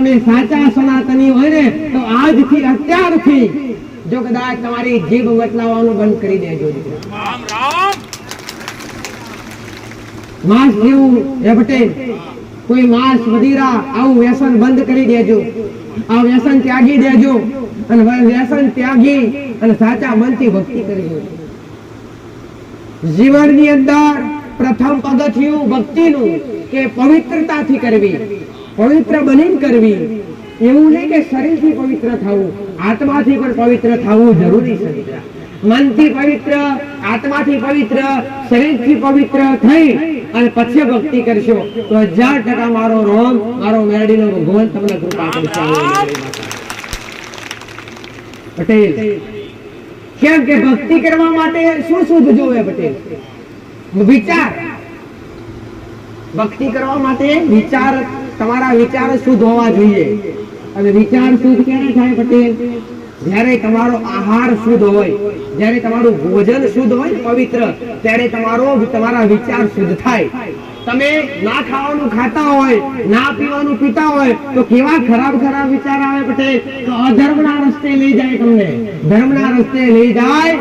તમે સાચા સનાતની હોય ને તો આજથી અત્યારથી જો કદાચ તમારી જીભ વટલાવવાનું બંધ કરી દેજો. રામ રામ. માંસ જેવું હે પટેલ, કોઈ માંસ મદિરા આવું વ્યસન બંધ કરી દેજો. આ વ્યસન ત્યાગી દેજો અને વ્યસન ત્યાગી અને સાચા મનથી ભક્તિ કરજો. જીવનની અંદર પ્રથમ પગથિયું ભક્તિનું કે પવિત્રતાથી કરવી, પવિત્ર બનીને કરવી. એવું નહીં કે શરીરથી પવિત્ર થવું, આત્માથી પણ પવિત્ર થવું જરૂરી છે. મનથી પવિત્ર, આત્માથી પવિત્ર, શરીરથી પવિત્ર થઈ અને પછી ભક્તિ કરશો તો 1000% મારો રોમ, મારો મેરડીનો ભગવાન તમને કૃપા કરશે. પટેલ, કેમ કે ભક્તિ કરવા માટે શું શુદ્ધ જોવે પટેલ? વિચાર. ભક્તિ કરવા માટે વિચાર, તમારા વિચાર શુદ્ધ હોવા જોઈએ. અને વિચાર શુદ્ધ ક્યારે થાય પટેલ? જ્યારે તમારો આહાર શુદ્ધ હોય, જ્યારે તમારું ભોજન શુદ્ધ હોય પવિત્ર, ત્યારે તમારા વિચાર શુદ્ધ થાય. તમે ના ખાવાનું ખાતા હોય, ના પીવાનું પીતા હોય તો કેવા ખરાબ ખરાબ વિચાર આવે પટેલ? તો અધર્મના રસ્તે લઈ જાય તમને, ધર્મના રસ્તે લઈ જાય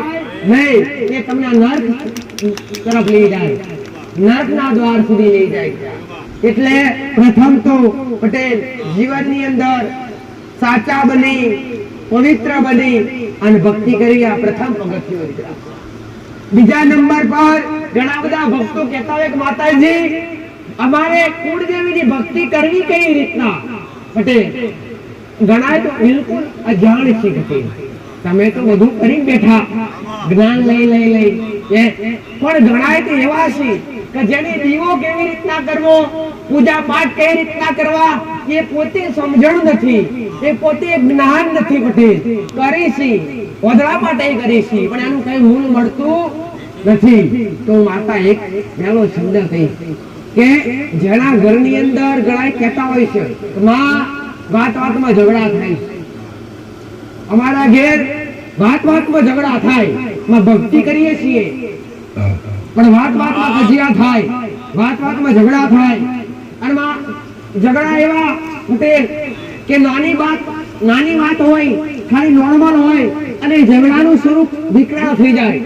નહીં, એ તમને નર્ક તરફ લઈ જાય, નર્કના દ્વાર સુધી લઈ જાય. એટલે પ્રથમ તો પટેલ જીવનની અંદર સાચા બની, પવિત્ર બની અને ભક્તિ કરી, આ પ્રથમ પગથિયું. બીજા નંબર પર ઘણા બધા ભક્તો કહેતા હોય કે માતાજી અમારે કુળદેવીની ભક્તિ કરવી કઈ રીતના? પટેલ, ઘણા તો બિલકુલ અજાણ છે પટેલ. તમે તો બધું કરી બેઠા, જ્ઞાન લઈ પણ ઘણા તો એવા છે કે જેને દીવો કેવી રીતના કરવો, પૂજા પાઠ કઈ રીતના કરવા એ પોતે સમજણ નથી, એ પોતે જ્ઞાન નથી પટેલ. કરે છે વધડા માટે કરે છે પણ એનું કઈ મૂળ મળતું નથી. તો માતા એક પહેલો શબ્દ કહી કે જેના ઘરની અંદર ઘણા કહેતા હોય છે માં વાત વાતમાં ઝઘડા થાય, અમારા ઘેર વાત વાતમાં ઝઘડા થાય, માં ભક્તિ કરીએ છીએ પણ વાત વાતમાં કજિયા થાય, વાત વાતમાં ઝઘડા થાય. અને માં ઝઘડા એવા પટેલ કે નાની વાત હોય, ખાલી નોર્મલ હોય અને ઝઘડાનું સ્વરૂપ વિકરાળ થઈ જાય,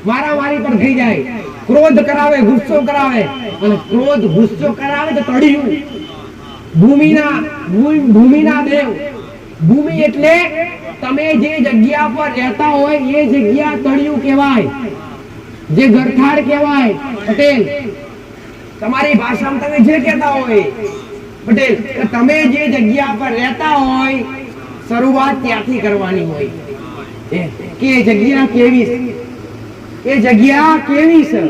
મારામારી પણ થઈ જાય, ક્રોધ કરાવે, ગુસ્સો કરાવે. અને ક્રોધ ગુસ્સો કરાવે તો તળિયું, ભૂમિના દેવ. ભૂમિ એટલે તમે જે જગ્યા પર રહેતા હોય એ જગ્યા તળિયું કહેવાય, જે ગરથાર કહેવાય. પટેલ, તમારી ભાષામાં તમે જે કહેતા હોય પટેલ, તમે જે જગ્યા પર રહેતા હોય શરૂઆત ત્યાંથી કરવાની હોય કે એ જગ્યા કેવી છે, એ જગ્યા કેવી છે.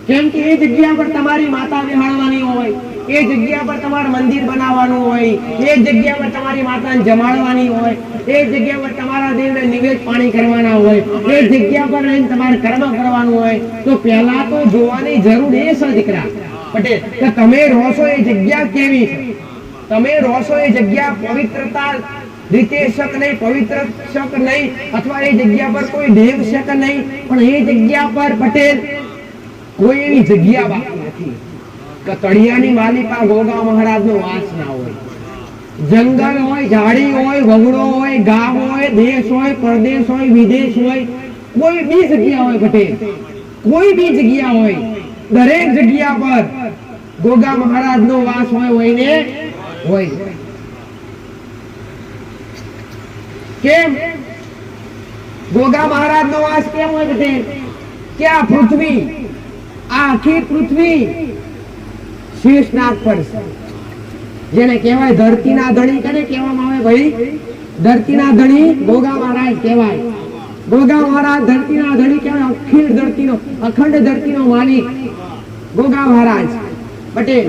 કેમ કે એ જગ્યા પર તમારી માતા વિહાળવાની હોય, એ જગ્યા પર તમારે મંદિર બનાવવાનું હોય, એ જગ્યા પર તમારી માતાને જમાડવાની હોય, એ જગ્યા પર તમારા દેવને નિવેદ પાણી કરવાના હોય, એ જગ્યા પર રહીને તમારે કર્મ કરવાનું હોય. તો પહેલા તો જોવાની જરૂર એ છે દીકરા પટેલ કે તમે રહો છો એ જગ્યા કેવી છે, તમે રહો છો એ જગ્યા પવિત્રતા રીતે શક નહીં, પવિત્ર શક નહીં, અથવા એ જગ્યા પર કોઈ દેવ શક નહીં, પણ એ જગ્યા પર પટેલ કોઈ એવી જગ્યા બાકી નથી કે તળિયાની માલિકા ગોગા મહારાજનો વાસ ના હોય. જંગલ હોય, ઝાડી હોય, વગડો હોય, ગામ હોય, દેશ હોય, પરદેશ હોય, વિદેશ હોય, કોઈ બી જગ્યા હોય પટેલ, કોઈ બી જગ્યા હોય, દરેક જગ્યા પર ગોગા મહારાજનો વાસ હોય ને હોય. કેમ ગોગા મહારાજનો વાસ કેમ હોય પટેલ? કે આ પૃથ્વી, આ આખી પૃથ્વી શીશનાગ પર છે, જેને કહેવાય ધરતીના ધણી. કને કહેવામાં આવે ભાઈ? ધરતીના ધણી ગોગા મહારાજ કહેવાય. ગોગા મહારાજ ધરતીના ધણી કહેવાય, અખિલ ધરતીનો, અખંડ ધરતીનો માલિક ગોગા મહારાજ પટેલ.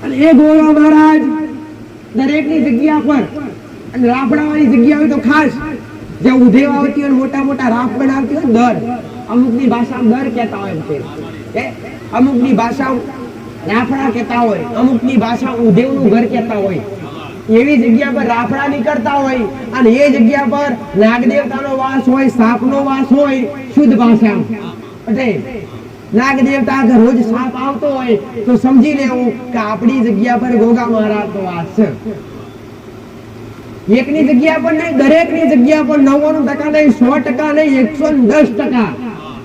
અને એ ગોગા મહારાજ દરેકની જગ્યા પર, અને રાફડાવાળી જગ્યા હોય તો ખાસ, જ્યાં ઉધેવ આવતી હોય, મોટા મોટા રાફ બનાવતી હોય, દર, અમુકની ભાષામાં દર કહેતા હોય પટેલ, અમુકની ભાષામાં રાફડા કહેતા હોય, અમુકની ભાષા ઉધેવનું ઘર કહેતા હોય. એવી જગ્યા પર રાફડા નીકળતા હોય અને એ જગ્યા પર નાગદેવતાનો વાસ હોય, સાપનો વાસ હોય. શુદ્ધ ભાષામાં પટેલ નાગદેવતા રોજ સાપ આવતો હોય તો સમજી લેવું કે આપણી જગ્યા પર ગોગા મહારાજનો વાસ છે. એકની જગ્યા પર નહીં, દરેકની જગ્યા પર 99% નહીં, 100% નહીં, 110%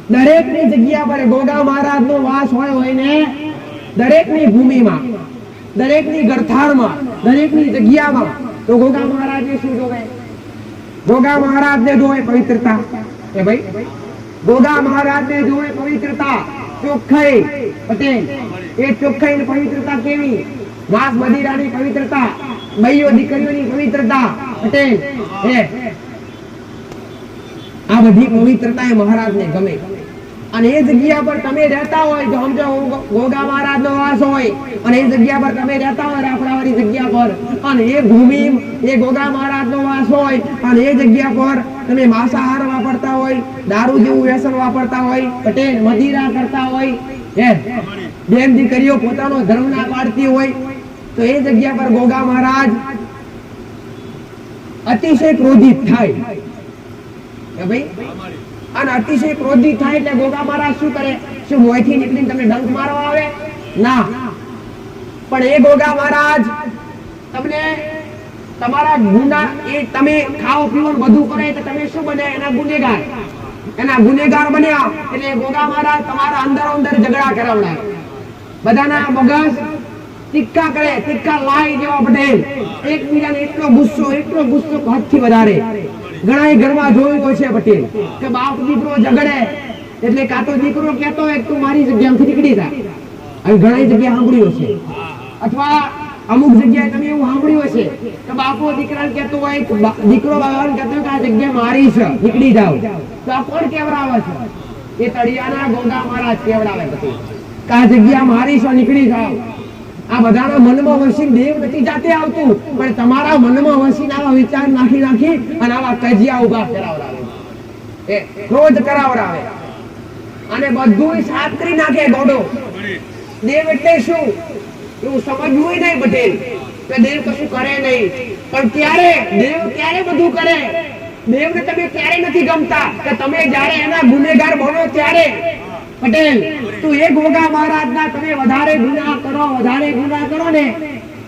દરેકની જગ્યા પર ગોગા મહારાજનો વાસ હોય ને દરેકની ભૂમિમાં, દરેકની ગરથાળમાં, દરેકની જગ્યામાં. તો ગોગા મહારાજને શું જોવે? ગોગા મહારાજને જોવે પવિત્રતા. એ ભાઈ ગોગા મહારાજને જોવે પવિત્રતા, ચોખ્ખાઈ. પટેલ એ ચોખ્ખાઈ ને પવિત્રતા કેવી? માંસ મદિરાની પવિત્રતા, ભાઈઓ દીકરીઓની પવિત્રતા. પટેલ આ બધી પવિત્રતા એ મહારાજને ગમે. અને એ જગ્યા પર તમે રહેતા હોય તો સમજો ગોગા મહારાજનો વાસ હોય અને એ જગ્યા પર તમે રહેતા હોય રાપડાવાળી જગ્યા પર અને એ ભૂમિ એ ગોગા મહારાજનો વાસ હોય અને એ જગ્યા પર તમે માંસાહાર વાપરતા હોય, દારૂ જેવું વ્યસન વાપરતા હોય, પટેલ મદિરા કરતા હોય, બેન દીકરીઓ પોતાનો ધર્મ ના પાડતી હોય, તો એ જગ્યા પર ગોગા મહારાજ અતિશય ક્રોધિત થાય. ભાઈ અને અતિશય ક્રોધિત થાય એટલે ગોગા મહારાજ શું કરે? શું મોંથી નીકળીને તમને ડંક મારવા આવે? ના, પણ એ ગોગા મહારાજ તમને તમારા ગુના એ તમે ખાઓ પીવો બધું કરે તો તમે શું બને? એના ગુનેગાર. એના ગુનેગાર બન્યા એટલે ગોગા મહારાજ તમારા અંદરો અંદર ઝઘડા કરાવડાવે, બધાના મગજ તિક્કા કરે, તિક્કા લાઈ જેવા. પટેલ એકબીજાને એટલો ગુસ્સો હદથી વધારે. ઘણા ઘરમાં જોયું તો છે પટેલ કે બાપ દીકરો ઝઘડે એટલે કાં તો દીકરો કહેતો હોય તું મારી જગ્યાએથી નીકળી જા. હવે ઘણી જગ્યાએ સાંભળ્યું છે, અથવા અમુક જગ્યાએ તમે એવું સાંભળ્યું હશે કે બાપો દીકરાને કહેતો હોય, દીકરો બાબાને કહેતો હોય કે આ જગ્યા મારી છે, નીકળી જાવ. તો આ કોણ કેવડાવે છે? એ તળિયાના ગોગા મહારાજ કેવડાવે પછી કે આ જગ્યા મારી છે, નીકળી જાવ. આ બધાના મનમાં વસીને દેવ નથી જાતે આવતું, પણ તમારા મનમાં વસીને આવા વિચાર નાખી અને આવા કજિયા ઉભા કરાવડાવે, એ ક્રોધ કરાવડાવે અને બધું સાફ કરી નાખે ગોડો. દેવ એટલે શું એવું સમજવું નહીં પટેલ કે દેવ કશું કરે નહીં, પણ દેવ ક્યારે બધું કરે? દેવને તમે ક્યારે નથી ગમતા કે તમે જ્યારે એના ગુનેગાર બનો ત્યારે. પટેલ તું એ ગોગા મહારાજના તમે વધારે ગુના કરો ને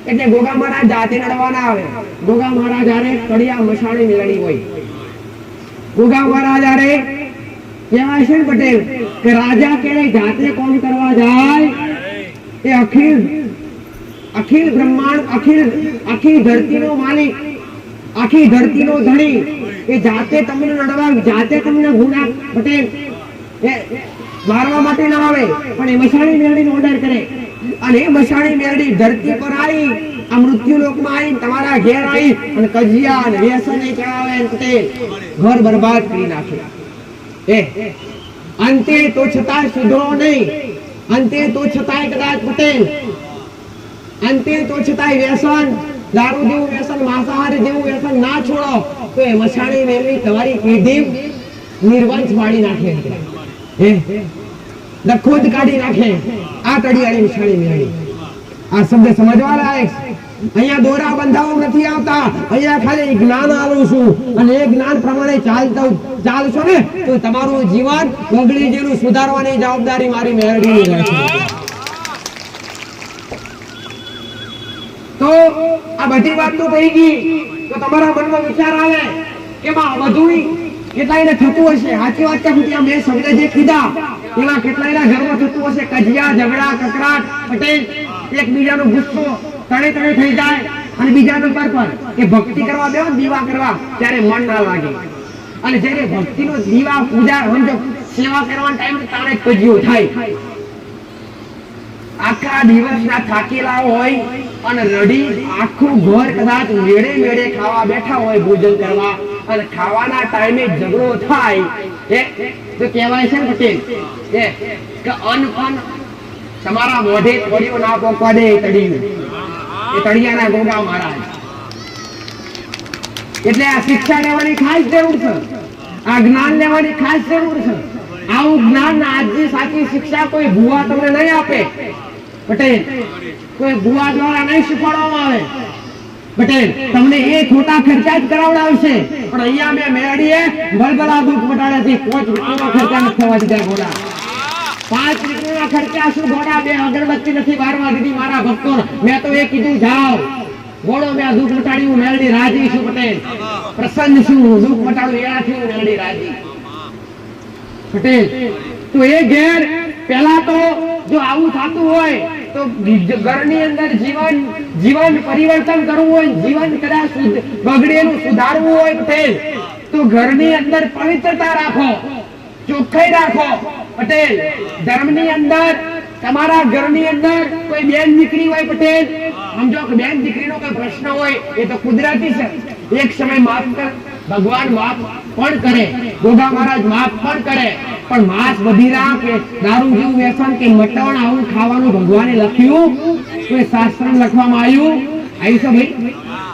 એટલે ગોગા મહારાજ જાતે લડવાના આવે. ગોગા મહારાજ હારે કડિયા મસાણી મેળવી હોય. ગોગા મહારાજ હારે કહેવાય છે ને પટેલ કે રાજા ક્યારે જાતે કોમ કરવા જાય એ અખિલ બ્રહ્માંડ, આખી ધરતીનો માલિક, આખી ધરતીનો ધણી એ જાતે તમને લડવા, જાતે તમને ગુના પટેલ મારવા માટે ના આવે, પણ એ મસાણી મેળવીને ઓર્ડર કરે અને એ મસાણી મેળવી ધરતી પર આવી, આ મૃત્યુ લોકમાં આવી, તમારા ઘેર આવી અને કજિયા અને વ્યસન ચડાવે પટેલ ઘર બરબાદ કરી નાખે. અંતે તો છતાં સુધરો નહીં, અંતે તો છતાંય કદાચ પટેલ અંતે તો છતાંય વ્યસન, દારૂ જેવું વ્યસન, માંસાહાર જેવું વ્યસન ના છોડો તો એ મસાણી મેળવી તમારી પેઢી નિર્વંશ પાડી નાખે, ખુદ કાઢી નાખે. આ તળિયાની મસાણી મેળવી. આ શબ્દ સમજવા લાયક. અહીંયા દોરા બંધાવો નથી આવતા, અહીંયા ખાલી જ્ઞાન આલું છું અને એ જ્ઞાન પ્રમાણે ચાલશો ને તો તમારું જીવન બગડી જેનું સુધારવાની જવાબદારી મારી મેળવી રહેશે. તો આ બધી વાત તો થઈ ગઈ, તો તમારા મનમાં વિચાર આવે કે માં બધું કેટલાયને થતું હશે. સાચી વાત છે. મેં શબ્દ જે કીધા એમાં કેટલાયના ઘરમાં થતું હશે કજિયા, ઝઘડા, કકરાટ, પટેલ એકબીજાનો ગુસ્સો તણે થઈ જાય અને બીજા નંબર પર કે ભક્તિ કરવા બેહો, દીવા કરવા ત્યારે મન ના લાગે અને જ્યારે ભક્તિનો દીવા પૂજા સમજો સેવા કરવાનો ટાઈમ તારે કજિયો થાય. આખા દિવસના થાકેલા હોય અને રડી આખું ઘર કદાચ મેળે ખાવા બેઠા હોય ભોજન કરવા અને ખાવાના ટાઈમે ઝઘડો થાય તો કહેવાય છે ને પટેલ કે અન્ન તમારા મોઢે થોડીઓ ના પોકવા દે તળિયું. એ તળિયાના ગોગા મહારાજ. એટલે આ શિક્ષા લેવાની ખાસ જરૂર છે, આ જ્ઞાન લેવાની ખાસ જરૂર છે. આવું જ્ઞાન આજની સાચી શિક્ષા કોઈ ભુવા તમને નહીં આપે પટેલ, કોઈ ભુવા દ્વારા નહીં શીખવાડવામાં આવે પટેલ. તમને એ ખોટા ખર્ચા જ કરાવડાવશે, પણ અહીંયા મેં મેળીએ ભલભલા દુઃખ મટાડ્યાથી કોઈ ખર્ચા નથી થવા દીધા. ઘોડા 5 રૂપિયાના ખર્ચા શું ઘોડા? 2 અગરબત્તી નથી બારવા દીધી મારા ભક્તો. મેં તો એ કીધું જાઓ બોલો મેં દુઃખ મટાડ્યું, મેલડી રાજી છું પટેલ, પ્રસન્ન છું, દુઃખ મટાડ્યું એનાથી હું મેલડી રાજી પટેલ. તો એ ઘેર પહેલા તો જો આવું થતું હોય તો ઘરની અંદર જીવન પરિવર્તન કરવું હોય, જીવન કદાચ બગડેલું સુધારવું હોય પટેલ, તો ઘરની અંદર પવિત્રતા રાખો, ચોખ્ખાઈ રાખો પટેલ. ધર્મની અંદર તમારા ઘરની અંદર કોઈ બેન દીકરી હોય પટેલ, સમજો કે બેન દીકરીનો કોઈ પ્રશ્ન હોય એ તો કુદરતી છે, એક સમય માફ કર, ભગવાન માફ પણ કરે, ગોગા મહારાજ માફ પણ કરે, પણ માંસ બધીરા કે દારૂ જેવું વ્યસન કે મટણ આવું ખાવાનું ભગવાને લખ્યું? કોઈ શાસ્ત્રમાં લખવામાં આવ્યું છે ભાઈ?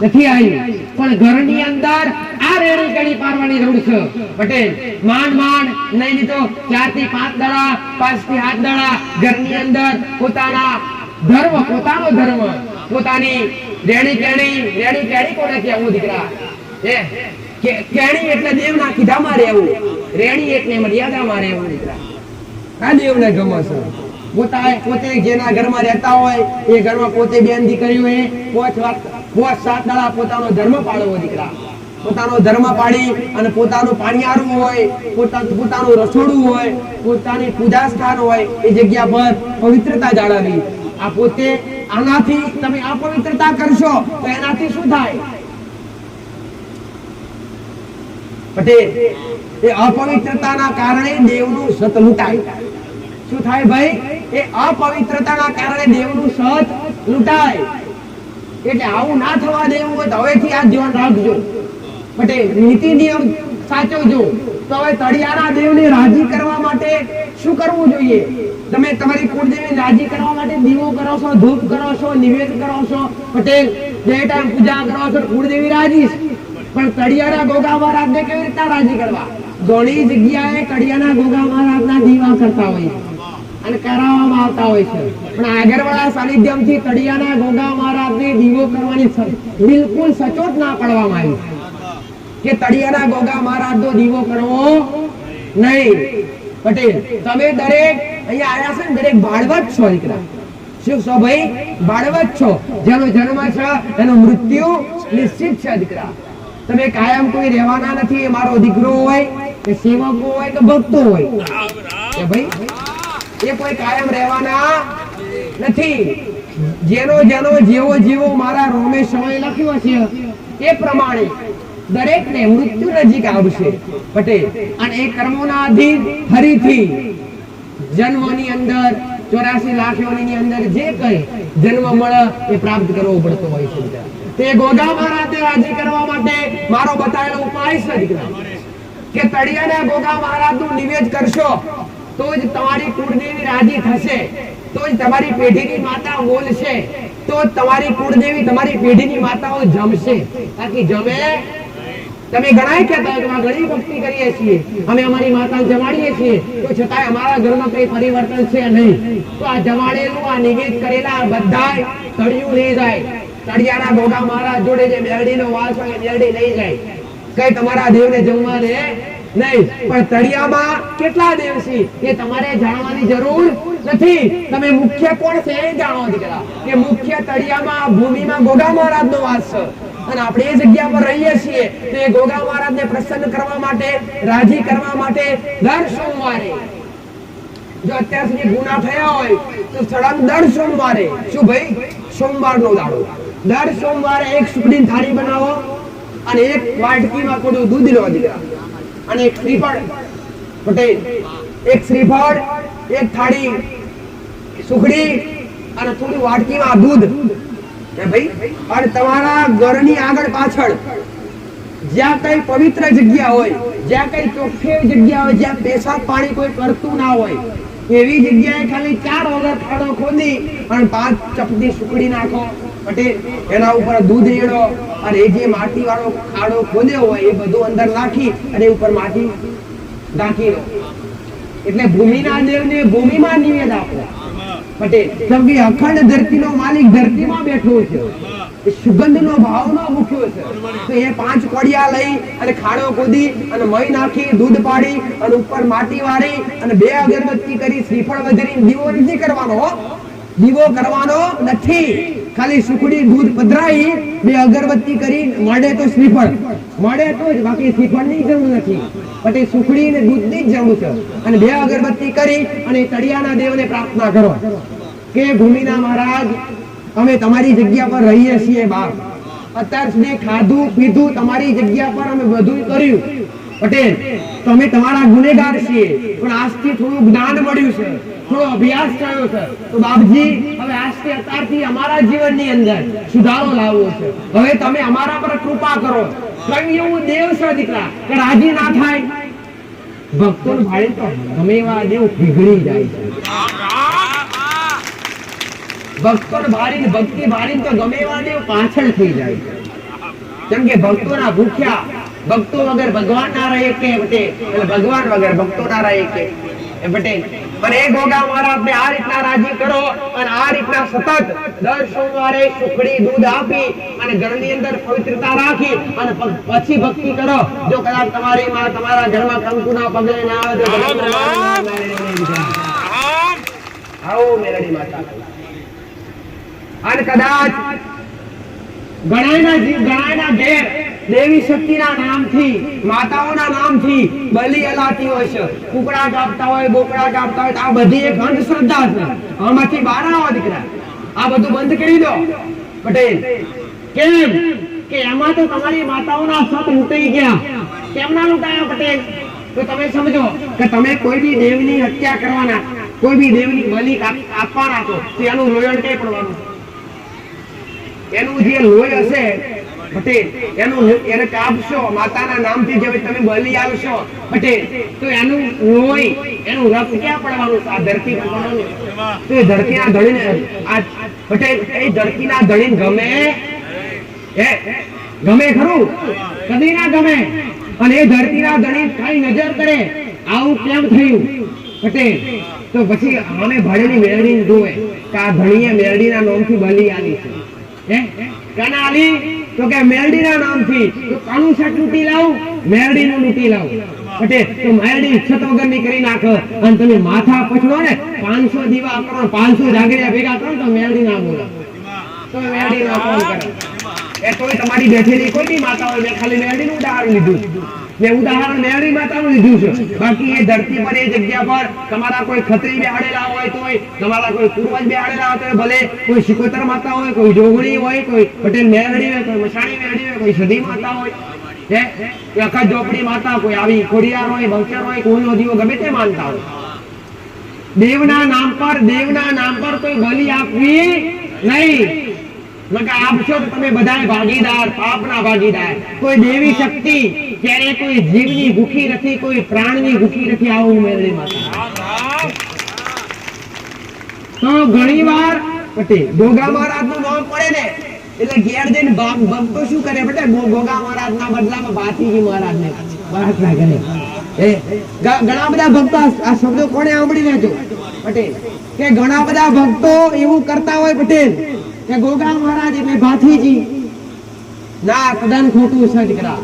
નથી આવ્યું. પણ ઘરની અંદર આ રેડી કડી પારવાની જરૂર છે પટેલ. માંડ નહીં તો 4 થી 5 દડા, 5 થી 7 દડા ઘરની અંદર પોતાનો ધર્મ, પોતાની રેડી કેડી કોને કહેવું દીકરા? કેણી એટલે દેવના કીધામાં રહેવું, રેડી એટલે મર્યાદામાં રહેવું દીકરા. આ દેવને ગમે છે. પોતે જેના ઘરમાં રહેતા હોય એ ઘરમાં પોતે બેન દીકરી હોય 5-7 દાડા પોતાનો ધર્મ પાળવો દીકરા. પોતાનો ધર્મ પાડી અને પોતાનું પાણીયારું હોય, પોતાનું રસોડું હોય, પોતાની પૂજા સ્થાન હોય એ જગ્યા પર પવિત્રતા જાળવવી. આ પોતે આનાથી તમે અપવિત્રતા કરશો તો એનાથી શું થાય પટેલ? એ અપવિત્રતાના કારણે દેવનું સત લૂંટાય. શું થાય ભાઈ? એ અપવિત્રતાના કારણે દેવનું સત લૂંટાય. એટલે આવું ના થવા દેવું હોય તો હવેથી આ ધ્યાન રાખજો પટેલ, નીતિ નિયમ સાચવજો. તો હવે તળિયાના દેવને રાજી કરવા માટે શું કરવું જોઈએ? તમે તમારી કુળદેવીને રાજી કરવા માટે દીવો કરો છો, ધૂપ કરો છો, નિવેદ કરો છો પટેલ, બે ટાઈમ પૂજા કરો છો, કુળદેવી રાજી છે. પણ તળિયાના ગોગા મહારાજને કેવી રીતના રાજી કરવા? ઘણી જગ્યાએ તળિયાના ગોગા મહારાજના દીવા કરતા હોય અને કરાવવામાં આવતા હોય છે, પણ આગળવાળા સાનિધ્યમથી તળિયાના ગોગા મહારાજને દીવો કરવાની બિલકુલ સચોટ ના પાડવામાં આવી કે તળિયાના ગોગા મહારાજનો દીવો કરવો નહીં પટેલ. તમે દરેક અહીંયા આવ્યા છે ને, દરેક બાળવત છો દીકરા. શું છો ભાઈ? બાળવત છો. જેનો જન્મ છે એનું મૃત્યુ નિશ્ચિત છે દીકરા. તમે કાયમ કોઈ રહેવાના નથી. એ મારો દીકરો હોય કે સેવકો હોય કે ભક્તો હોય કે ભાઈ એ કોઈ કાયમ રહેવાના નથી. જેનો જેવો મારા રોમે સમય લખ્યો છે એ પ્રમાણે દરેકને મૃત્યુ નજીક આવશે પટેલ. અને એ કર્મોના આધીન ફરીથી જન્મની અંદર 84 લાખ યોનિની અંદર જે કઈ જન્મ મળે એ પ્રાપ્ત કરવો પડતો હોય છે. તે ગોગા મહારાજને રાજી કરવા માટે મારો બતાવેલો ઉપાય છે દીકરા કે તળિયાના ગોગા મહારાજનું નિવેદ કરશો તો જ તમારી કુળદેવી રાજી થશે, તો જ તમારી પેઢીની માતા બોલશે, તો જ તમારી કુળદેવી તમારી પેઢીની માતાઓ જમશે. બાકી જમે તમે ઘણા કહેતા હોય કે ઘણી ભક્તિ કરીએ છીએ, અમે અમારી માતાને જમાડીએ છીએ, તો છતાંય અમારા ઘરમાં કઈ પરિવર્તન છે નહીં. તો આ જમાડેલું, આ નિવેદ કરેલા બધાય તળિયું લઈ જાય. તળિયાના ગોગા મહારાજ જોડે જે મેલડીનો વાસ હોય મેલડી લઈ જાય. કઈ તમારા દેવને જમવા દે નહીં. પણ તળિયામાં કેટલા દેવ છે એ તમારે જાણવાની જરૂર નથી. તમે મુખ્ય કોણ છે એ જાણો દીકરા કે મુખ્ય તળિયામાં ભૂમિમાં ગોગા મહારાજનો વાસ છે અને આપણે એ જગ્યા પર રહીએ છીએ. તો એ ગોગા મહારાજને પ્રસન્ન કરવા માટે, રાજી કરવા માટે દર સોમવારે, જો અત્યાર સુધી ગુના થયા હોય તો સળંગ દર સોમવારે, શું ભાઈ? સોમવારનો દાડો, દર સોમવારે એક સુખડીની થાળી બનાવો અને એક વાટકીમાં થોડું દૂધ લો દીકરા અને એક શ્રીફળ પટેલ, એક શ્રીફળ, એક થાળી સુખડી અને થોડી વાટકીમાં દૂધ ભાઈ. અને તમારા ઘરની આગળ પાછળ જ્યાં કઈ પવિત્ર જગ્યા હોય, જ્યાં કઈ ચોખ્ખી જગ્યા હોય, જ્યાં પેશાબ પાણી કોઈ કરતું ના હોય એવી જગ્યાએ ખાલી 4 વગર ખાડો ખોદી અને 5 ચપટી સુખડી નાખો પટેલ. એના ઉપર દૂધ રેડો અને એ જે માટી વાળો ખાડો ખોદ્યો હોય એ બધું અંદર નાખી અને ઉપર માટી ઢાંકી લો. એટલે ભૂમિના દેવને ભૂમિમાં નિવેદ આપો પટેલ. કેમ કે અખંડ ધરતીનો માલિક ધરતીમાં બેઠો છે, એ સુગંધનો ભાવનો મૂક્યો છે. તો એ 5 કોડિયા લઈ અને ખાડો ખોદી અને મય નાખી, દૂધ પાડી અને ઉપર માટી વાળી અને 2 અગરબત્તી કરી શ્રીફળ વધરી દીવો નથી કરવાનો, દીવો કરવાનો નથી. ખાલી સુખડી દૂધ પધરાઈ બે અગરબત્તી કરી મળે તો શ્રીફળ મળે તો જ, બાકી શ્રીફળની જરૂર નથી. પણ સુખડી ને દૂધની જ જરૂર છે. અને બે અગરબત્તી કરી અને તળિયાના દેવને પ્રાર્થના કરો કે ભૂમિના મહારાજ, અમે તમારી જગ્યા પર રહીએ છીએ બાપ. અત્યાર સુધી ખાધું પીધું તમારી જગ્યા પર અમે બધું કર્યું પટેલ, તો અમે તમારા ગુનેગાર છીએ, પણ આજથી થોડું જ્ઞાન મળ્યું છે, થોડો અભ્યાસ થયો છે, તો બાપજી હવે આજથી અત્યારથી અમારા જીવનની અંદર સુધારો લાવવો છે. હવે તમે અમારા પર કૃપા કરો. કઈ એવું દેવ છે દીકરા કે રાજી ના થાય? ભક્તોને ભાડે તો ગમે એવા દેવ પીગળી જાય છે. ભક્તોને ભારી ભક્તિ ભારી તો ગમે એવા દેવ પાછળ થઈ જાય છે. કેમ કે ભક્તોના ભૂખ્યા, ભક્તો વગર ભગવાન ના રહે કે બટે, એટલે ભગવાન વગર ભક્તો ના રહે કે બટે. પણ એ ગોગા મહારાજને આ રીતના રાજી કરો અને આ રીતના સતત દર સોમવારે સુખડી દૂધ આપી અને ઘરની અંદર પવિત્રતા રાખી અને પછી ભક્તિ કરો. જો કદાચ તમારી માં તમારા ઘરમાં કંકુના પગલે ના આવે તો આવો મેલડી માતા. અને કદાચ ગણાયના ઘેર દેવી શક્તિના નામથી, માતાઓના નામથી બલિ અલાતી હોય છે, કુકડા કાપતા હોય, બોકડા કાપતા હોય, આ બધી એક અંધશ્રદ્ધા છે. આમાંથી બહાર આવો દીકરા, આ બધું બંધ કરી દો પટેલ. કેમ કે એમાં તો તમારી માતાઓના સત લૂંટાઈ ગયા. કેમ ના લૂંટાયા પટેલ? તો તમે સમજો કે તમે કોઈ બી દેવની હત્યા કરવાના, કોઈ બી દેવની બલિ આપવાના છો, તો એનું લોયણ કઈ પડવાનું? એનું જે લોહી હશે પટેલ, એનું એને કાપશો માતાના નામથી, જે તમે બલિ આવશો પટેલ, તો એનું લોહી, એનું રક્ત ક્યાં પડવાનું? આ ધરતી પર પડવાનું. તો એ ધરતીના ધણીને આ પટેલ, એ ધરતીના ધણીને ગમે ગમે ખરું? કદી ના ગમે. અને એ ધરતીના ધણી કઈ નજર કરે આવું કેમ થયું પટેલ? તો પછી અમે ભાડેની મેળડી જોવે કે આ ધણીએ મેળડીના નામથી બલિ આલી છે. કાના આલી તો કે મેરડીના નામથી. તો કાનું શાક લૂંટી લાવ, મેરડીનું લૂંટી લાવ પટેલ. તો મેરડી ઇચ્છત વગરની કરી નાખો અને તમે માથા પછડો ને 500 દીવા કરો, 500 જાગરિયા ભેગા કરો તો મેરડી ના બોલો, તો મેરડી ના કોણ કરે? એ તોય તમારી બેઠેલી કોઈ બી માતા હોય, મેં ખાલી મેરડીનું ઉદાહરણ લીધું, મેં ઉદાહરણ મેરડી માતાનું લીધું છે. બાકી એ ધરતી પર, એ જગ્યા પર તમારા કોઈ ખત્રી બેહાડેલા હોય તોય, તમારા કોઈ પૂર્વજ બેહાડેલા હોય તો ભલે, કોઈ શિકોતર માતા હોય, કોઈ જોગણી હોય, કોઈ પટેલ મેરડી હોય, કોઈ મસાણી મેરડી હોય, કોઈ સદી માતા હોય, કોઈ અખત ઝોપડી માતા, કોઈ આવી ખોડિયાર હોય, બહુચર હોય, કોઈનો દીવો ગમે તે માનતા હોય. દેવના નામ પર કોઈ બલિ આપવી નહીં. આપશો તો તમે બધા ભાગીદાર, પાપના ભાગીદાર. કોઈ દેવી શક્તિ ક્યારે કોઈ જીવની ભૂખી નથી, કોઈ પ્રાણની ભૂખી નથી. આવું મેળવી માતા. તો ઘણીવાર પટેલ ગોગા મહારાજનું નામ પડે ને એટલે ઘેર જઈને ભક્તો શું કરે બેટા, ગોગા મહારાજના બદલામાં ભાતીજી મહારાજને પ્રાર્થના કરે. ઘણા બધા ભક્તો આ શબ્દો કોને સાંભળી લેજો પટેલ, કે ઘણા બધા ભક્તો એવું કરતા હોય પટેલ કે ગોગા મહારાજ એટલે ભાથીજી. ના, તદ્દન ખોટું છે દીકરા.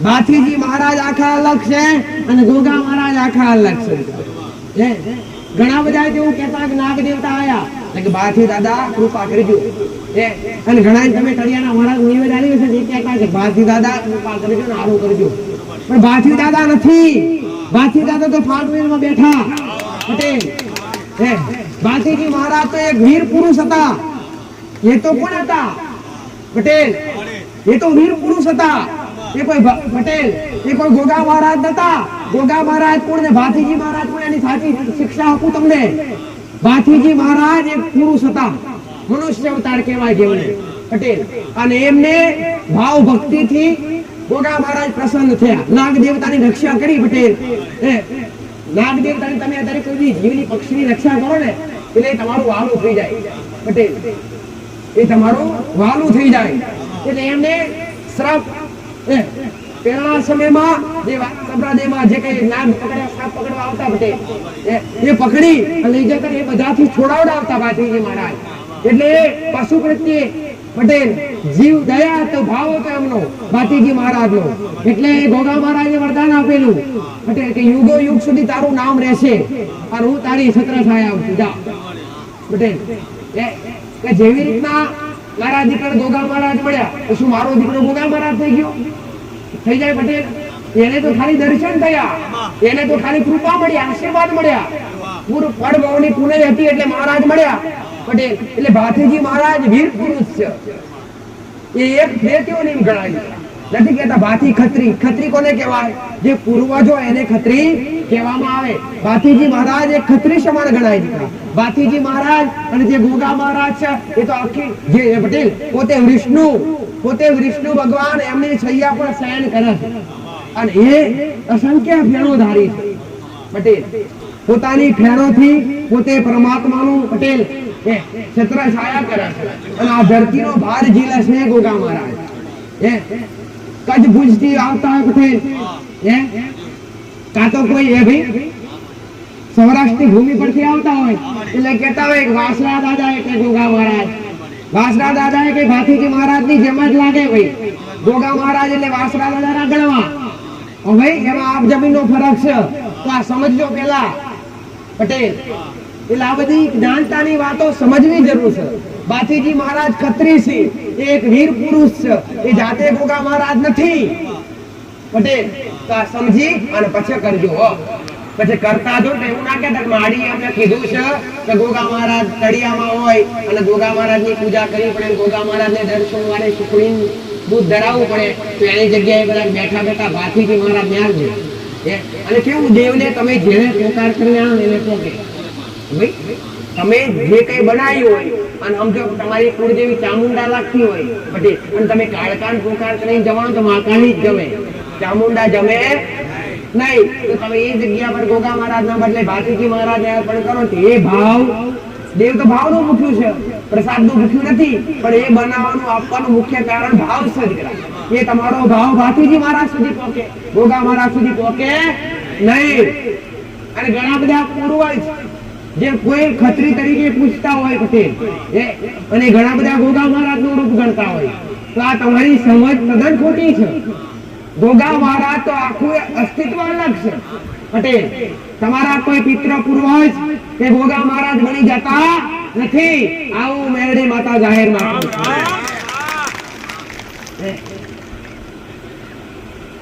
ભાથીજી મહારાજ આખા અલગ છે અને ગોગા મહારાજ આખા અલગ છે. ઘણા બધા એવું કહેતા કે નાગ દેવતા આયા એટલે ભાથી દાદા કૃપા કરજો. અને ઘણા તમે તળિયાના મહારાજ નિવેદ આલ્યું છે, એ કહેતા કે ભાથી દાદા કૃપા કરજો ને આવું કરજો. પણ ભાથી દાદા નથી. ભાથી દાદા તો ફાટવેલમાં બેઠા પટેલ. ભાથીજી મહારાજ તો એક વીર પુરુષ હતા. એ તો કોણ હતા પટેલ? એ તો વીર પુરુષ હતા. એ કોઈ પટેલ, એ કોઈ ગોગા મહારાજ નતા. ગોગા મહારાજ કોણ ને ભાથીજી મહારાજ કોણ? એની સાચી શિક્ષા આપું તમને. ભાથીજી મહારાજ એક પુરુષ હતા, મનુષ્ય અવતાર કહેવાય જેમને પટેલ. અને એમને ભાવ ભક્તિથી ગોગા મહારાજ પ્રસન્ન થયા. નાગ દેવતાની રક્ષા કરી પટેલ. નાગ દેવતાની તમે અત્યારે કોઈ જીવની પક્ષીની રક્ષા કરો ને એટલે તમારું વાલું થઈ જાય પટેલ. એ તમારું વાલું થઈ જાય. એટલે એમને શ્રાપ પહેલા સમયમાં જે કઈ નાગ પકડ્યા, સાપ પકડવા આવતા પટેલ, એ પકડી લઈ જતા એ બધાથી છોડાવડાવતા ભાથીજી મહારાજ. એટલે પશુ પ્રત્યે પટેલ જીવ દયા તો ભાવ હતો એમનો ભાથીજી મહારાજનો. એટલે ગોગા મહારાજે વરદાન આપેલું પટેલ કે યુગો યુગ સુધી તારું નામ રહેશે અને હું તારી છત્રછાયા આવશું. જા પટેલ. કે જેવી રીતના મારા દીકરો ગોગા મહારાજ મળ્યા તો શું મારો દીકરો ગોગા મહારાજ થઈ ગયો? થઈ જાય પટેલ? એને તો ખાલી દર્શન થયા, એને તો ખાલી કૃપા મળી, આશીર્વાદ મળ્યા, પૂરું પડ ભવની પુણે હતી એટલે મહારાજ મળ્યા પટેલ. એટલે ભાથીજી મહારાજ વીર પુરુષ છે. એ એક દેતીઓ નહીં ગણાય. નથી કહેતા ભાથી ખત્રી. ખત્રી કોને કહેવાય? જે પૂર્વજો એને ખત્રી કહેવામાં આવે. ભાથીજી મહારાજ એક ખત્રી સમાન ગણાય છે. ભાથીજી મહારાજ અને જે ગોગા મહારાજ છે એ તો આખી જે પટેલ પોતે વિષ્ણુ ભગવાન એમની છૈયા પર શયન કરે છે અને એ અસંખ્ય ફેણોધારી છે પટેલ. પોતાની ફેણોથી પોતે પરમાત્માનું પટેલ એ છત્ર છાયા કરે છે અને આ ધરતીનો ભાર ઝીલે છે ગોગા મહારાજ. કચ્છ ભુજથી આવતા હોય પટેલ, કાં તો કોઈ એ ભાઈ સૌરાષ્ટ્રની ભૂમિ પરથી આવતા હોય એટલે કહેતા હોય વાસરા દાદા કે ગોગા મહારાજ. વાસરા દાદા કે ભાથીજી મહારાજની જેમ જ લાગે ભાઈ. ગોગા મહારાજ એટલે વાસરા દાદાના ગણવા. ભાઈ એમાં આપ જમીનનો ફરક છે તો આ સમજજો પેલા પટેલ. એટલે આ બધી જ્ઞાનતાની વાતો સમજવી જરૂર છે. ભાથીજી મહારાજ ખત્રી છે, એક વીર પુરુષ છે, એ જાતે ગોગા મહારાજ નથી પટેલ. તો આ સમજી અને પછી કરજો. પછી કરતા જો એવું ના કહેતા માડી આપણે કીધું છે કે ગોગા મહારાજ તળિયામાં હોય અને ગોગા મહારાજની પૂજા કરવી પડે, ગોગા મહારાજને દર્શન વાળે સુખડી દૂધ ધરાવવું પડે તો એની જગ્યાએ બધા બેઠા બેઠા ભાથીજી મહારાજ ન્યાલ છે. અને કેવું દેવને તમે જેને પોકાર કરીને આવો એને પોકે ભાઈ. તમે જે કઈ બનાવ્યું હોય અને સમજો તમારી કુળદેવી ચામુંડા લાગતી હોય પટેલ અને તમે કાળકાન પોકાર કરીને જવાનું તો માકાની જ જમે, ચામુંડા જમે નહીં. તો તમે એ જગ્યા પર ગોગા મહારાજ ના બદલે ભાથીજી મહારાજ ને અર્પણ કરો તો એ ભાવ દેવ તો ભાવનું ભૂખ્યું છે, પ્રસાદનું ભૂખ્યું નથી. પણ એ બનાવવાનું આપવાનું મુખ્ય કારણ ભાવ છે દીકરા. એ તમારો ભાવ ભાથીજી મહારાજ સુધી પહોંચે, ગોગા મહારાજ સુધી પહોંચે નહીં. અને ઘણા બધા પૂર્વજ જે કોઈ ખત્રી તરીકે પૂછતા હોય પટેલ અને ઘણા બધા ગોગા મહારાજ નું રૂપ ગણતા હોય તો આ તમારી સમજ તદ્દન ખોટી છે. ગોગા મહારાજ તો આખું અસ્તિત્વ અલગ છે પટેલ. તમારા કોઈ પિતૃ પૂર્વજ કે ગોગા મહારાજ બની જતા નથી. આવું મેરડી માતા જાહેરમાં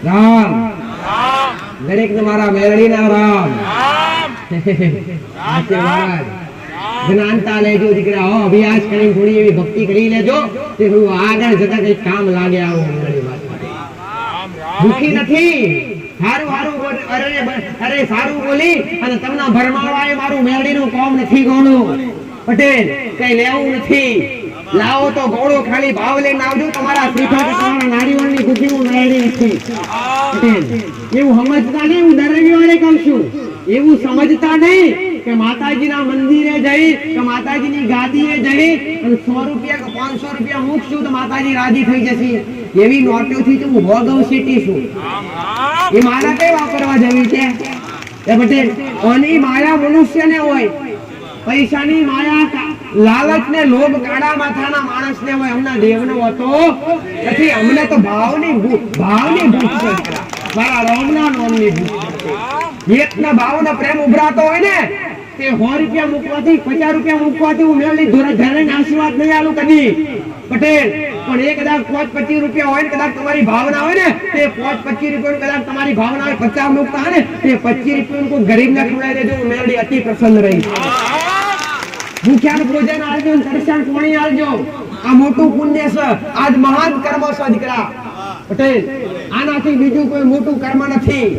રામ દરેક ને મારા મેરડી ના રામ. આશીર્વાદ જ્ઞાનતા લેજો દીકરા. હો અભ્યાસ કરીને થોડી એવી ભક્તિ કરી લેજો કે આગળ જતા કઈ કામ લાગે. આવું મેરડી માતા ભૂખી નથી. સારું અરે સારું બોલી અને તમને ભરમાવા એ મારું મેરડીનું કામ નથી ગણું પટેલ. કઈ લેવું નથી. લાવો તો ગોળો ખાલી ભાવ લઈને આવજો. તમારા શ્રીફળ તમારા નારીઓની બુદ્ધિ હું મેળવી નથી પટેલ. એવું સમજતા નહીં. હું દરેક વાળે કહું છું એવું સમજતા નહીં કે માતાજીના મંદિરે જઈ કે માતાજીની ગાદીએ જઈ અને 100 રૂપિયા કે 500 રૂપિયા મૂકશું તો માતાજી રાજી થઈ જશે. એવી નોટોથી તો હું ભોગવ સીટી છું. એ મારા કઈ વાપરવા જવી છે એ પટેલ? ઓની માયા મનુષ્યને હોય, પૈસાની માયા લાલચ ને લોભ કાળા માથાના માણસને હોય. અમને દેવનો હોતો નથી. અમને તો ભાવની ભૂખ છે મારા રામના નામની ભૂખ. એકના ભાવના પ્રેમ ઉભરાતો હોય ને તે 100 રૂપિયા મૂકવાથી 50 રૂપિયા મૂકવાથી હું મેળવી ઘરે આશીર્વાદ નહીં આલું કદી પટેલ. પણ એ કદાચ 5-25 રૂપિયા હોય ને કદાચ તમારી ભાવના હોય ને તે 5-25 રૂપિયા કદાચ તમારી ભાવના હોય 50 મૂકતા હોય ને તે 25 રૂપિયા કોઈ ગરીબને ખવડાવી દેજો. હું મેળવી અતિ પ્રસન્ન રહી. ભૂખ્યાનું ભોજન આલજો, દર્શન પાણી આલજો. આ મોટું પુણ્ય છે. આજ મહાન કર્મ છે દીકરા પટેલ. આનાથી બીજું કોઈ મોટું કર્મ નથી.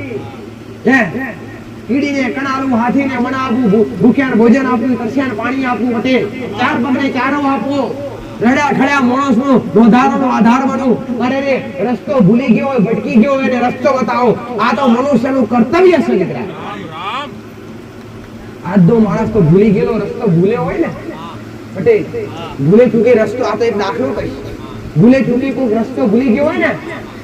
કીડીને કણાલું, હાથીને મણાવવું, ભૂખ્યાને ભોજન આપવું, દર્શન પાણી આપવું પટેલ. 4 પગને ચારો આપવો, રડ્યા ઠળ્યા માણસનો રોધારોનો આધાર બનવું. અરે રે રસ્તો ભૂલી ગયો હોય, ભટકી ગયો હોય ને રસ્તો બતાવો. આ તો મનુષ્યનું કર્તવ્ય છે દીકરા. આજો માણસ તો ભૂલી ગયેલો રસ્તો ભૂલ્યો હોય ને પટેલ, ભૂલે ચૂકી રસ્તો. આ તો એક દાખલો કહીશ. ભૂલે ચૂકી કોઈ રસ્તો ભૂલી ગયો હોય ને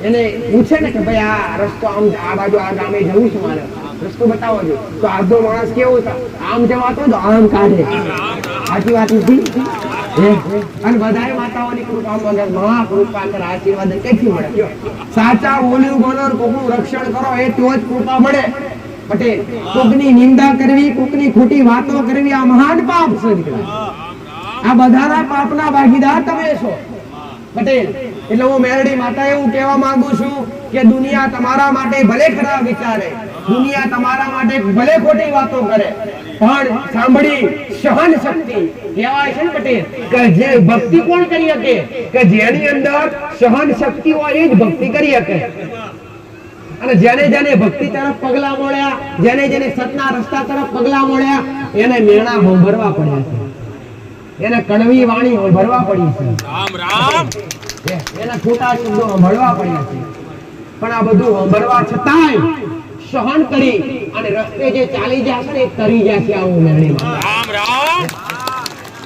એને પૂછે ને કે ભાઈ આ રસ્તો આમ આ બાજુ આ ગામે જવું છે મારે, રસ્તો બતાવો છો. તો આજો માણસ કેવો છે? આમ જવાતો તો આમ કાઢે. સાચી વાત નથી? અને બધાય માતાઓની કૃપા વગર મહાકૃપા કરે આશીર્વાદ ક્યાંથી મળે? સાચા બોલ્યું બોલો, કોકનું રક્ષણ કરો એ તો જ કૃપા મળે પટેલ. કોકની નિંદા કરવી, કોકની ખોટી વાતો કરવી આ મહાન પાપ છે દીકરા. આ બધાના પાપના ભાગીદાર તમે છો પટેલ. એટલે હું મેરડી માતા એવું કહેવા માંગુ છું કે દુનિયા તમારા માટે ભલે ખરાબ વિચારે, દુનિયા તમારા માટે ભલે ખોટી વાતો કરે, પણ સાંભળી સહન શક્તિ કહેવાય છે ને પટેલ, કે જે ભક્તિ કોણ કરી શકે, કે જેની અંદર સહન શક્તિ હોય એ જ ભક્તિ કરી શકે. અને જેને જેને ભક્તિ તરફ પગલા મોડ્યા, જેને જેને સતના રસ્તા તરફ પગલા મોડ્યા, એને મેણા ભરવા પડ્યા છે, એને કડવી વાણી ભરવા પડી છે, રામ રામ, એના ખોટા શબ્દો ભરવા પડ્યા છે. પણ આ બધું ભરવા છતાંય સહન કરી અને રસ્તે જે ચાલી જશે ને એ તરી જશે. આવું મેળીમાં રામ રામ.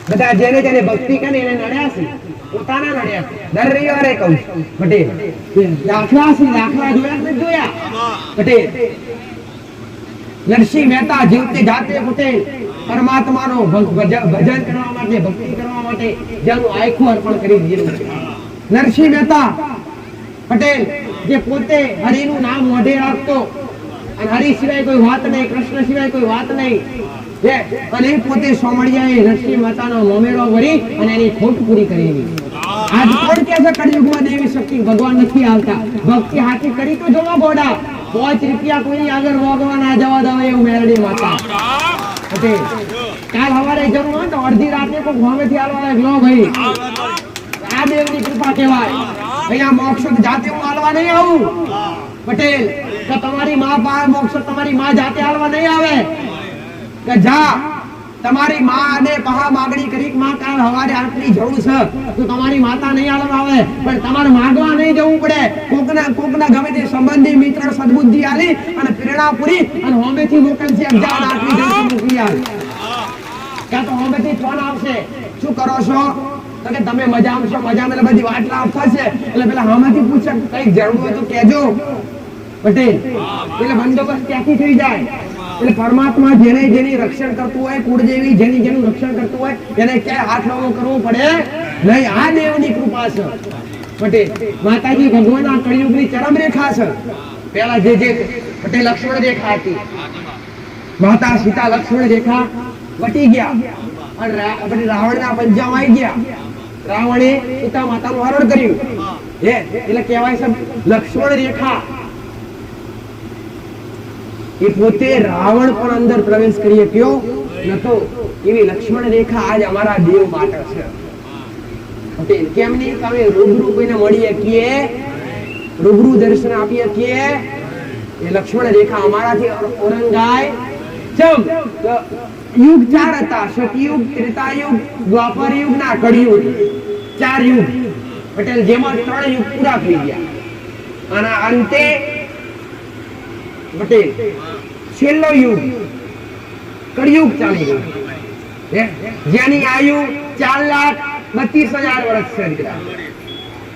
બધા જેને જેને ભક્તિ કરી એને નડ્યા છે, પોતાના નડ્યા છે. દર રવિવારે કહું પટેલ, દાખલા જોયા છે, જોયા પટેલ. નરસિંહ મહેતા જીવતે જાતે પટેલ પરમાત્માનો ભજન કરવા માટે, ભક્તિ કરવા માટે જેનું આખું અર્પણ કરી દીધું છે. નરસિંહ મહેતા પટેલ જે પોતે હરિનું નામ મોઢે રાખતો અને હરિ સિવાય કોઈ વાત નહીં, કૃષ્ણ સિવાય કોઈ વાત નહીં, અને પોતે સોમળિયાએ નરસિંહ મહેતાનો મોમેરો ભરી અને એની ખોટ પૂરી કરી. આજ કોણ કહે છે કળિયુગમાં દેવી શક્તિ ભગવાન નથી આવતા? ભક્તિ હાથી કરી તો જોવા ગોડા, 5 રૂપિયા કોઈ આગળ ભગવાન આ જવા દે એવું મેરડી માતા પટેલ. કાલ સવારે જરૂર હોય તો અડધી રાતે કોઈ હોમેથી આલવા લો ભાઈ, આ દેવની કૃપા કહેવાય. અહીંયા મોક્ષ જાતે હું આલવા નહીં આવું પટેલ, કે તમારી માં પાસે મોક્ષ તમારી માં જાતે આલવા નહીં આવે, કે જા તમારી માં અને પહા માગણી કરી કે માં કાલ સવારે આટલી જરૂર છે તો તમારી માતા નહીં આલવા આવે, પણ તમારે માંગવા નહીં જવું પડે. કોકના ગમે તે સંબંધી મિત્ર સદબુદ્ધિ આલી અને પ્રેરણા પૂરી અને હોમેથી મોકલશે, અગજાન આટલી જરૂર મૂકી આવે, ક્યાં તો હોમેથી ફોન આવશે, શું કરો છો તો કે તમે મજામાં છો, મજામાં, એટલે બધી વાત લાભ થશે. એટલે પેલા હોમેથી પૂછે કઈ જરૂર હોય તો કહેજો પટેલ, એટલે બંદોબસ્ત ત્યાંથી થઈ જાય. એટલે પરમાત્મા જેને જેની રક્ષણ કરતું હોય, કુળદેવી જેની જેનું રક્ષણ કરતું હોય, એને ક્યાંય હાથ લાવો કરવો પડે નહીં. આ દેવની કૃપા છે પટેલ. માતાજી ભગવાન આ કળિયુગની ચરમ રેખા છે. પહેલા જે પટેલ લક્ષ્મણ રેખા હતી, માતા સીતા લક્ષ્મણ રેખા વટી ગયા અને રાવણના પંજામાં આવી ગયા. રાવણે સીતા માતાનું હરણ કર્યું, એટલે કહેવાય છે લક્ષ્મણ રેખા. એ પોતે રાવણ પણ અંદર પ્રવેશ કરી શક્યો નતો, એવી લક્ષ્મણ રેખા આજ અમારા દેવ માટે છે પટેલ. કેમ નહીં? તમે રૂબરૂ કોઈને મળી શકીએ, રૂબરૂ દર્શન આપી શકીએ, એ લક્ષ્મણ રેખા અમારાથી ઓરંગાય. ચમ યુગ 4 હતા, સતયુગ, ત્રેતાયુગ, દ્વાપર યુગ ના કળિયુગ, 4 યુગ પટેલ, જેમાં 3 યુગ પૂરા થઈ ગયા. અને અંતે પટેલ છેલ્લો યુગ કળિયુગ ચાલી ગયો, જેની આયુ 4,32,000 વર્ષ છે.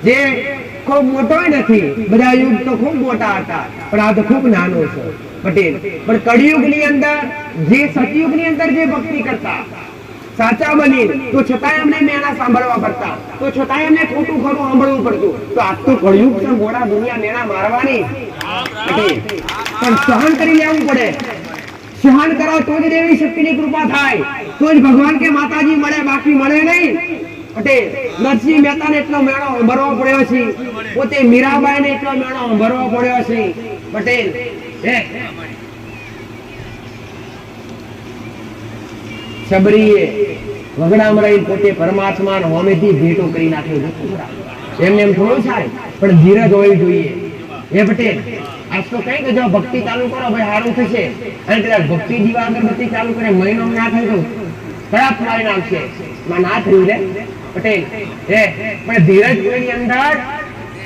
જે ખૂબ મોટો નથી, બધા યુગ તો ખૂબ મોટા હતા, પણ આ તો ખૂબ નાનો છે પટેલ. પણ કળિયુગ ની અંદર જે સતયુગ ની અંદર જે ભક્તિ કરતા સાચા બની, તો છતાંય એમને મેણા સાંભળવા પડતા, તો છતાંય એમને ખોટું ખરું સાંભળવું પડતું. તો આજ તો કળિયુગ છે, મોડા દુનિયા મેણા મારવાની પટેલ, પણ સહન કરી લેવું પડે. સહન કરો તો જ દેવી શક્તિની કૃપા થાય, તો જ ભગવાન કે માતાજી મળે, બાકી મળે નહીં પટેલ. નરસિંહ મહેતાને એટલો મેળો ભરવો પડ્યો છે, પોતે મીરાબાઈને એટલો મેળો ભરવો પડ્યો છે પટેલ. શબરીએ વગડામાં રહી પોતે પરમાત્માને હોમેથી ભેટો કરી નાખ્યો. એમને એમ થોડું થાય, પણ ધીરજ હોવી જોઈએ હે પટેલ. આજ તો કઈ કે જો ભક્તિ ચાલુ કરો ભાઈ સારું થશે, અને કદાચ ભક્તિ દીવા અગરબત્તી ચાલુ કરે મહિનો ના થાય તો ખરાબ મારી નાખશે, માં ના થયું રે પટેલ. પણ ધીરજ ની અંદર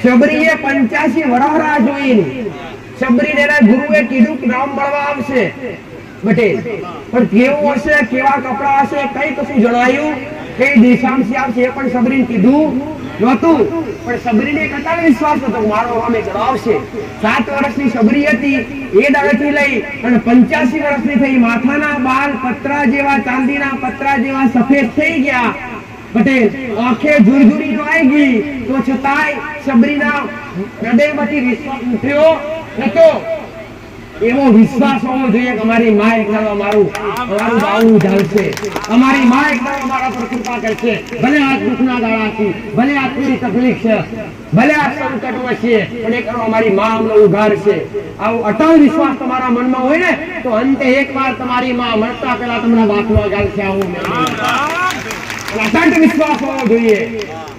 શબરીએ 85 વર્ષ રાહ જોઈ. શબરીને એના ગુરુએ કીધું કે રામ મળવા આવશે પટેલ, પણ કેવું હશે, કેવા કપડા હશે, કઈ કશું જણાયું, કઈ દિશામાંથી આવશે એ પણ શબરીને કીધું નહોતું. પણ શબરીને કદાચ વિશ્વાસ હતો મારો સામે ચડાવશે. 7 વર્ષની શબરી હતી, એ દાડેથી લઈ અને 85 વર્ષની થઈ. માથાના બાલ પતરા જેવા, ચાંદીના પતરા જેવા સફેદ થઈ ગયા પટેલ. આંખે ઝુરઝુરી તો આવી ગઈ, તો છતાંય શબરીના હૃદયમાંથી વિશ્વાસ ઉઠ્યો નતો. એવો વિશ્વાસ હોવો જોઈએ કે અમારી માં એકદમ અમારું બાવળું ઝાલશે, અમારી માં એકદમ અમારા પર કૃપા કરશે. ભલે આ દુઃખના દાડા છે, ભલે આ પૂરી તકલીફ છે, ભલે આ સંકટમાં છે, પણ એ કરો અમારી માં અમને ઉગારશે. આવો અટલ વિશ્વાસ તમારા મનમાં હોય ને તો અંતે એકવાર તમારી માં મળતા પહેલા તમને બાપનો ગાલશે. આવું અટલ વિશ્વાસ હોવો જોઈએ,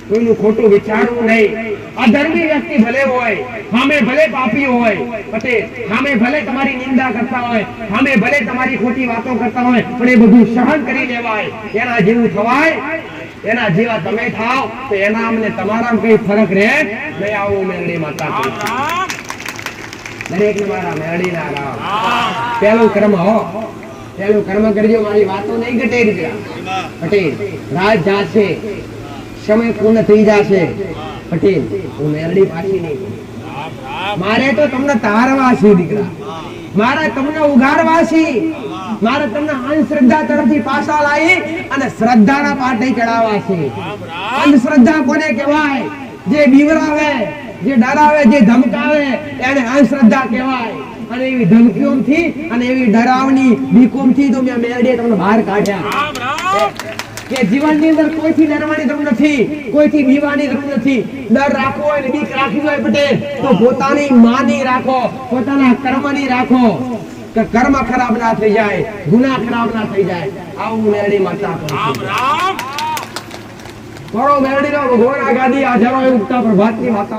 કોઈનું ખોટું વિચારવું નહીં. અધર્મી વ્યક્તિ ભલે હોય, સામે ભલે પાપી હોય, પટેલ સામે ભલે તમારી નિંદા કરતા હોય, સામે ભલે તમારી ખોટી વાતો કરતા હોય, પણ એ બધું સહન કરી લેવાય. એના જેવું થવાય, એના જેવા તમે થાવ તો એના અમને તમારા કઈ ફરક રહે નહીં. આવું મેરડી માતા દરેક ને મારા મેરડી ના રામ. પહેલું કર્મ હો, પહેલું કર્મ કરજો. મારી વાતો નહીં ઘટે પટેલ. રાત જાશે, સમય પૂર્ણ થઈ જશે પટેલ. હું મેરડી પાછી નહીં કરું. મારે તો તમને તારવા છે દીકરા, મારે તમને ઉગારવા છે, મારે તમને અંધશ્રદ્ધા તરફથી પાછા લાવી અને શ્રદ્ધાના પાટે ચડાવવા છે. અંધશ્રદ્ધા કોને કહેવાય? જે બીવરાવે, જે ડરાવે, જે ધમકાવે એને અંધશ્રદ્ધા કહેવાય. અને એવી ધમકીઓથી અને એવી ડરાવની બીકોમથી તો મેં મેરડીએ તમને બહાર કાઢ્યા કે જીવનની અંદર કોઈથી ડરવાની જરૂર નથી, કોઈથી બીવાની જરૂર નથી. ડર રાખવો હોય ને બીક રાખવી હોય પટેલ તો પોતાની માની રાખો, પોતાના કર્મની રાખો કે કર્મ ખરાબ ના થઈ જાય, ગુનાહ ખરાબ ના થઈ જાય. આવું મેરડી માતા કરો. મેરડી નો ભગવાન આ ગાદી હાજરો એ ઉગતા પ્રભાતની માતા.